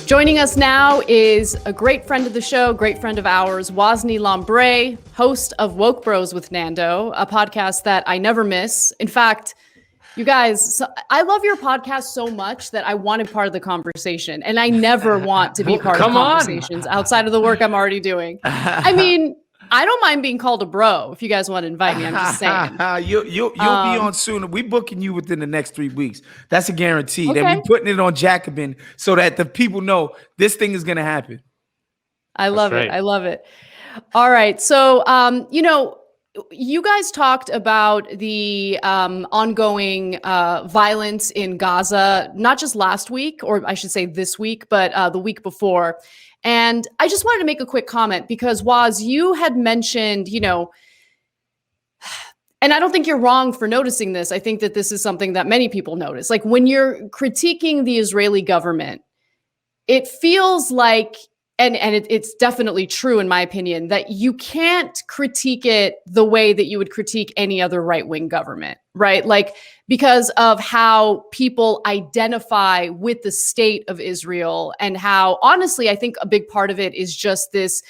Joining us now is a great friend of the show, great friend of ours, Wosny Lambre, host of Woke Bros with Nando, a podcast that I never miss. In fact, you guys, I love your podcast so much that I wanted part of the conversation, and I never want to be part of conversations outside of the work I'm already doing. I mean, I don't mind being called a bro if you guys want to invite me. I'm just saying. You'll be on soon. We're booking you within the next 3 weeks. That's a guarantee. Okay. And we're putting it on Jacobin so that the people know this thing is going to happen. I love it. I love it. All right. So, you guys talked about the ongoing violence in Gaza, not just last week, or I should say this week, but the week before. And I just wanted to make a quick comment because, Woz, you had mentioned, and I don't think you're wrong for noticing this. I think that this is something that many people notice. Like when you're critiquing the Israeli government, it feels like, and it's definitely true in my opinion, that you can't critique it the way that you would critique any other right-wing government, right? Like because of how people identify with the state of Israel and how, honestly, I think a big part of it is just this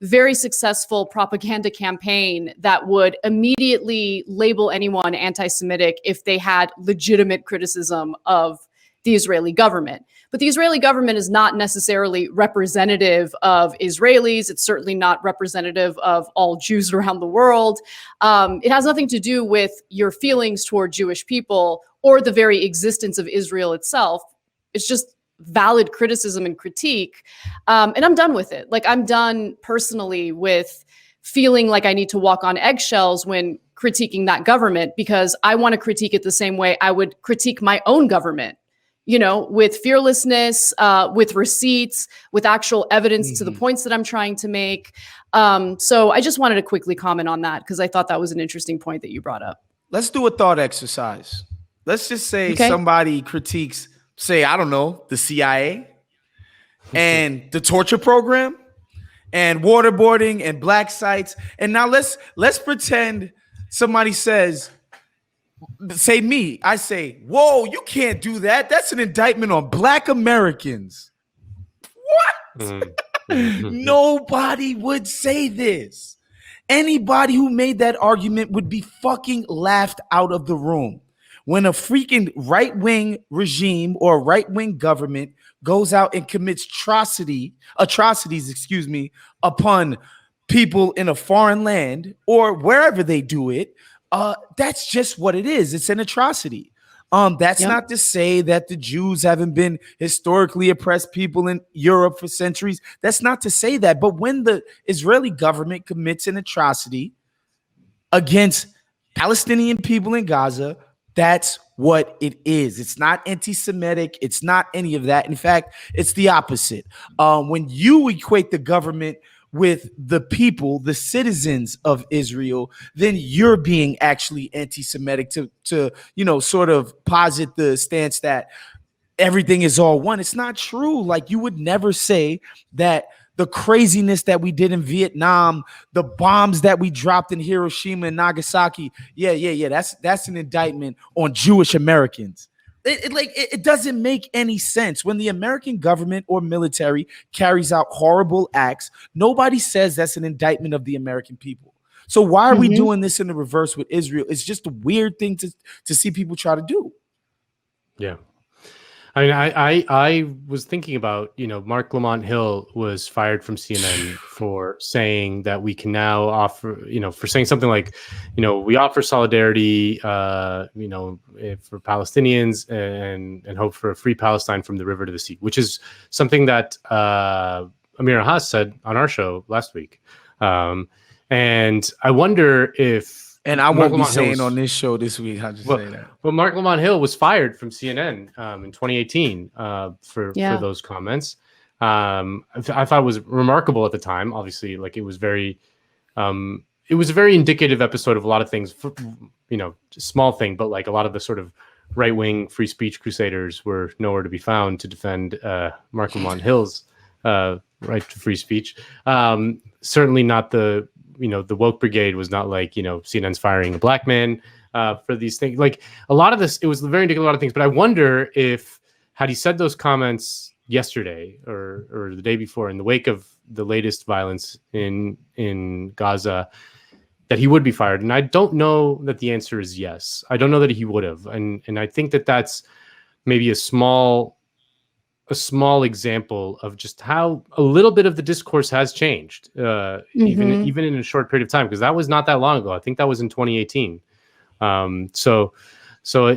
very successful propaganda campaign that would immediately label anyone anti-Semitic if they had legitimate criticism of the Israeli government. But the Israeli government is not necessarily representative of Israelis. It's certainly not representative of all Jews around the world. It has nothing to do with your feelings toward Jewish people or the very existence of Israel itself. It's just valid criticism and critique. And I'm done with it. Like I'm done personally with feeling like I need to walk on eggshells when critiquing that government because I want to critique it the same way I would critique my own government. With fearlessness, with receipts, with actual evidence to the points that I'm trying to make. So I just wanted to quickly comment on that because I thought that was an interesting point that you brought up. Let's do a thought exercise. Let's just say somebody critiques, say, I don't know, the CIA and the torture program and waterboarding and black sites. And now let's pretend somebody says, say me, I say, whoa, you can't do that. That's an indictment on black Americans. What? Nobody would say this. Anybody who made that argument would be fucking laughed out of the room. When a freaking right-wing regime or right-wing government goes out and commits atrocities, upon people in a foreign land or wherever they do it, that's just what it is. It's an atrocity. That's not to say that the Jews haven't been historically oppressed people in Europe for centuries. That's not to say that. But when the Israeli government commits an atrocity against Palestinian people in Gaza, that's what it is. It's not anti-Semitic. It's not any of that. In fact, it's the opposite. When you equate the government with the people, the citizens of Israel, then you're being actually anti-Semitic to sort of posit the stance that everything is all one. It's not true. Like you would never say that the craziness that we did in Vietnam, the bombs that we dropped in Hiroshima and Nagasaki. Yeah. That's an indictment on Jewish Americans. It doesn't make any sense. When the American government or military carries out horrible acts, nobody says that's an indictment of the American people. So why are we doing this in the reverse with Israel? It's just a weird thing to see people try to do. Yeah. I mean, I was thinking about, Mark Lamont Hill was fired from CNN for saying that we can now offer, for saying something like, we offer solidarity, for Palestinians and hope for a free Palestine from the river to the sea, which is something that Amir Haas said on our show last week. And I wonder if, and I won't be saying on this show this week. I'll just say that. But Mark Lamont Hill was fired from CNN in 2018 for those comments. I thought it was remarkable at the time. Obviously, it was very, it was a very indicative episode of a lot of things. Small thing, but a lot of the sort of right-wing free speech crusaders were nowhere to be found to defend Mark Lamont Hill's right to free speech. Certainly not the woke brigade was not CNN's firing a black man for these things. A lot of this, it was very indicative of a lot of things, but I wonder if had he said those comments yesterday or the day before, in the wake of the latest violence in Gaza, that he would be fired. And I don't know that the answer is yes. I don't know that he would have. And I think that that's maybe a small example of just how a little bit of the discourse has changed, even in a short period of time, because that was not that long ago. I think that was in 2018. So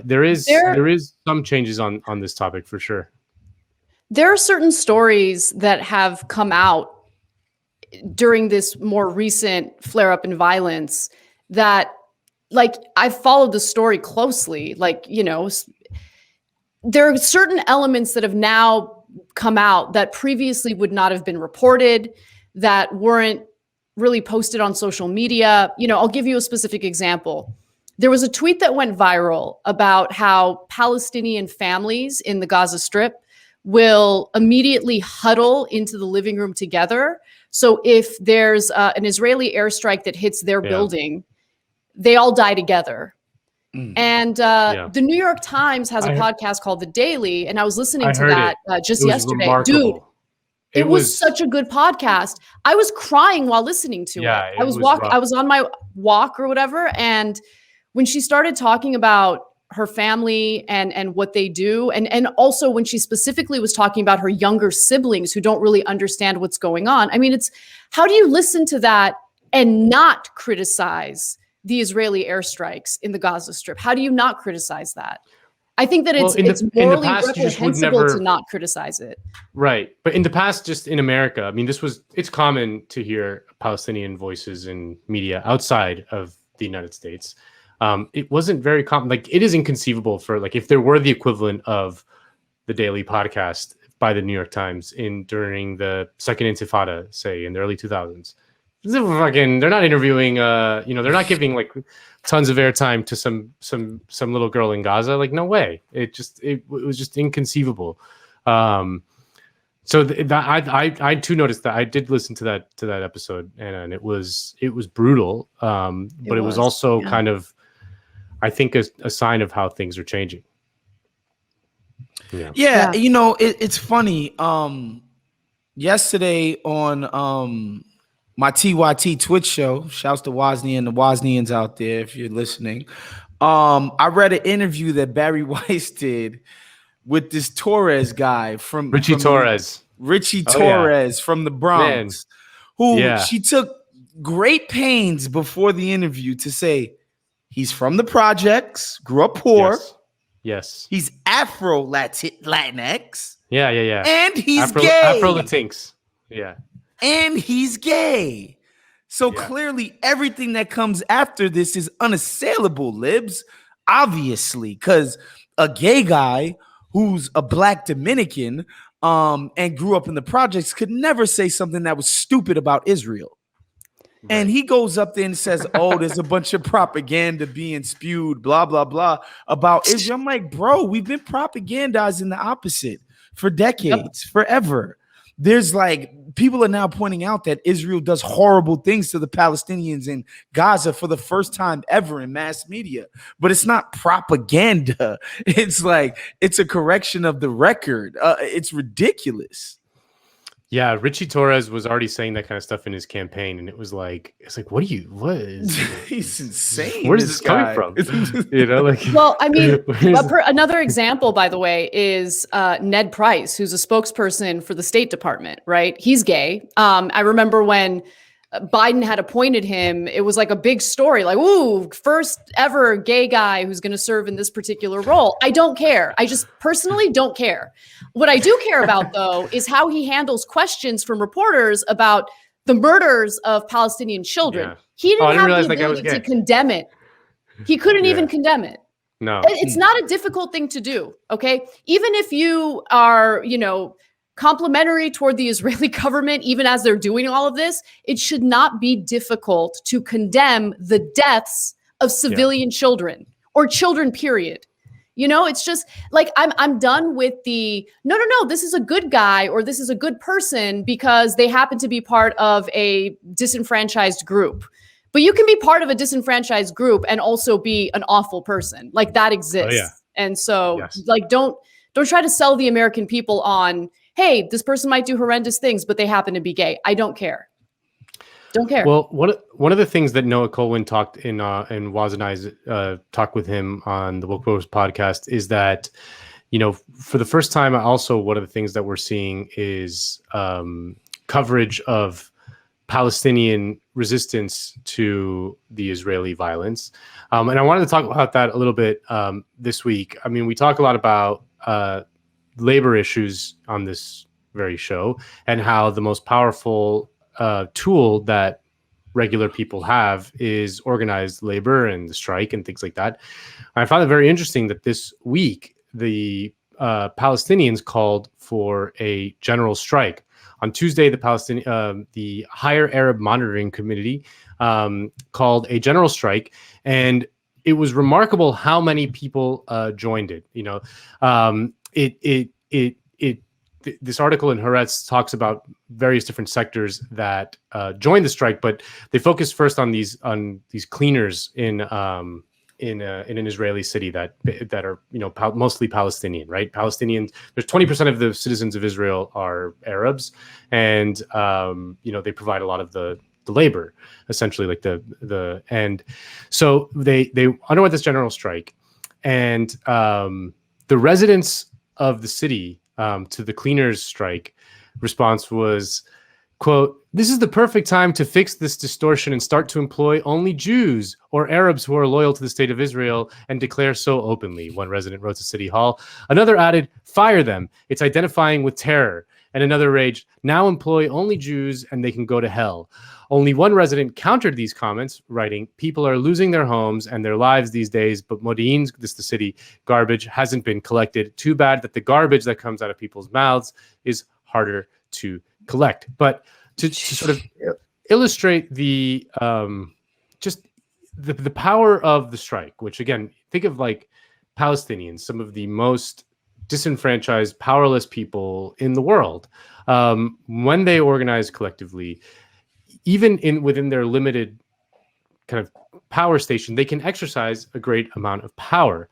there is some changes on this topic for sure. There are certain stories that have come out during this more recent flare up in violence that, like, I've followed the story closely. Like, you know, there are certain elements that have now come out that previously would not have been reported, that weren't really posted on social media. You know, I'll give you a specific example. There was a tweet that went viral about how Palestinian families in the Gaza Strip will immediately huddle into the living room together. So if there's an Israeli airstrike that hits their building, they all die together. And the New York Times has a podcast called The Daily, and I was listening to that just yesterday. Remarkable. Dude, it was such a good podcast. I was crying while listening to it. I was on my walk or whatever, and when she started talking about her family and what they do, and also when she specifically was talking about her younger siblings who don't really understand what's going on. I mean, it's, how do you listen to that and not criticize the Israeli airstrikes in the Gaza Strip? How do you not criticize that? I think that it's morally reprehensible to not criticize it. Right. But in the past, just in America, I mean, it's common to hear Palestinian voices in media outside of the United States. It wasn't very common. Like, it is inconceivable for, like, if there were the equivalent of the Daily podcast by the New York Times during the Second Intifada, say in the early 2000s. They're not interviewing, they're not giving like tons of airtime to some little girl in Gaza. Like, no way. It was just inconceivable. So I too noticed that. I did listen to that episode, and it was brutal. But it was also kind of, I think, a sign of how things are changing. Yeah. You know, it's funny. Yesterday on my TYT Twitch show, shouts to Wosny and the Wosnians out there if you're listening. I read an interview that Barry Weiss did with this Torres guy from Torres from the Bronx, who she took great pains before the interview to say he's from the projects, grew up poor. Yes. He's Afro-Latinx. Yeah. And he's gay. Afro-Latinx. Yeah. And he's gay. So clearly everything that comes after this is unassailable, libs. Obviously, because a gay guy who's a black Dominican and grew up in the projects could never say something that was stupid about Israel. Right. And he goes up there and says, oh, there's a bunch of propaganda being spewed, blah, blah, blah, about Israel. I'm like, bro, we've been propagandizing the opposite for decades, forever. There's like, people are now pointing out that Israel does horrible things to the Palestinians in Gaza for the first time ever in mass media. But it's not propaganda. It's like, it's a correction of the record. It's ridiculous. Yeah, Richie Torres was already saying that kind of stuff in his campaign, and it's like, what is he's insane. Where is this coming from? Well, I mean, another example, by the way, is Ned Price, who's a spokesperson for the State Department, right? He's gay. I remember when Biden had appointed him, it was like a big story, like, ooh, first ever gay guy who's going to serve in this particular role. I don't care. I just personally don't care. What I do care about, though, is how he handles questions from reporters about the murders of Palestinian children. He didn't have the ability to condemn it. He couldn't even condemn it. No, it's not a difficult thing to do. Okay. Even if you are, complimentary toward the Israeli government, even as they're doing all of this, it should not be difficult to condemn the deaths of civilian children or children, period. It's just like, I'm done with the, no, this is a good guy or this is a good person because they happen to be part of a disenfranchised group. But you can be part of a disenfranchised group and also be an awful person. Like, that exists. And so like, don't try to sell the American people on, hey, this person might do horrendous things, but they happen to be gay. I don't care. Don't care. Well, one of the things that Noah Colwyn talked in Waz and I's talk with him on the Woke Bros podcast is that, for the first time, also one of the things that we're seeing is coverage of Palestinian resistance to the Israeli violence. And I wanted to talk about that a little bit this week. I mean, we talk a lot about labor issues on this very show and how the most powerful tool that regular people have is organized labor and the strike and things like that. I found it very interesting that this week the Palestinians called for a general strike. On Tuesday, the Higher Arab Monitoring Committee called a general strike, and it was remarkable how many people joined it. This article in Haaretz talks about various different sectors that joined the strike, but they focused first on these cleaners in an Israeli city that are mostly Palestinian, right? Palestinians. There's 20% of the citizens of Israel are Arabs, and they provide a lot of the labor, essentially, like and so they underwent this general strike, and the residents of the city to the cleaners strike response was, quote, "This is the perfect time to fix this distortion and start to employ only Jews or Arabs who are loyal to the state of Israel and declare so openly," one resident wrote to City Hall. Another added, "Fire them. It's identifying with terror." And another raged, "Now employ only Jews and they can go to hell." Only one resident countered these comments, writing, "People are losing their homes and their lives these days, but Modi'in's, this is the city, garbage hasn't been collected. Too bad that the garbage that comes out of people's mouths is harder to collect." But to sort of illustrate the power of the strike, which again, think of like Palestinians, some of the most disenfranchised, powerless people in the world, when they organize collectively, even within their limited kind of power station, they can exercise a great amount of power.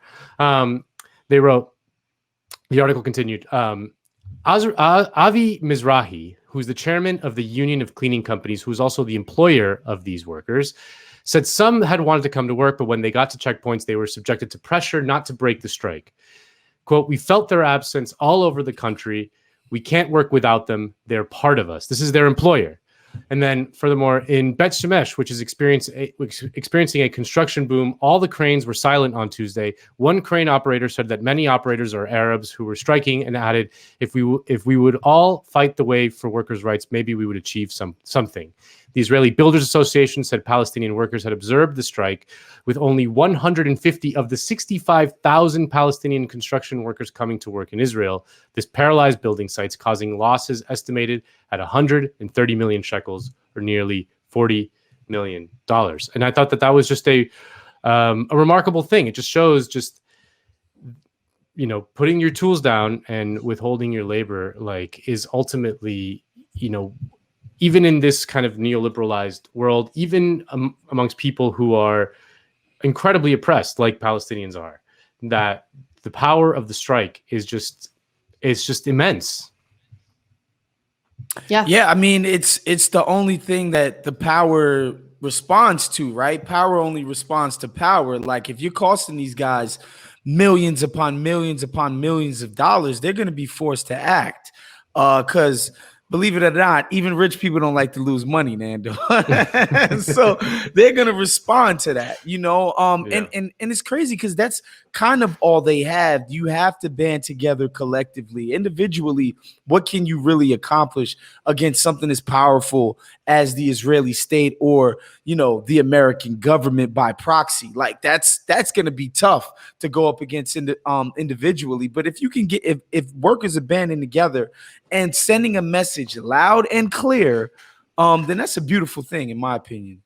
They wrote, the article continued, Avi Mizrahi, who's the chairman of the Union of Cleaning Companies, who's also the employer of these workers, said some had wanted to come to work, but when they got to checkpoints, they were subjected to pressure not to break the strike. Quote, "We felt their absence all over the country. We can't work without them. They're part of us." This is their employer. And then furthermore, in Bet Shemesh, which is experiencing a construction boom, all the cranes were silent on Tuesday. One crane operator said that many operators are Arabs who were striking, and added, if we would all fight the way for workers' rights, maybe we would achieve something. The Israeli Builders Association said Palestinian workers had observed the strike, with only 150 of the 65,000 Palestinian construction workers coming to work in Israel. This paralyzed building sites, causing losses estimated at 130 million shekels, or nearly $40 million. And I thought that was just a remarkable thing. It just shows putting your tools down and withholding your labor, is ultimately, even in this kind of neoliberalized world, even amongst people who are incredibly oppressed, like Palestinians are, that the power of the strike is just immense. Yeah. Yeah. I mean, it's the only thing that the power responds to, right? Power only responds to power. Like, if you're costing these guys millions upon millions upon millions of dollars, they're going to be forced to act. Because believe it or not, even rich people don't like to lose money, Nando. So they're gonna respond to that, and it's crazy because that's kind of all they have. You have to band together collectively. Individually, what can you really accomplish against something as powerful as the Israeli state or the American government by proxy? Like, that's gonna be tough to go up against individually. But if you can if workers are banding together and sending a message loud and clear, then that's a beautiful thing, in my opinion.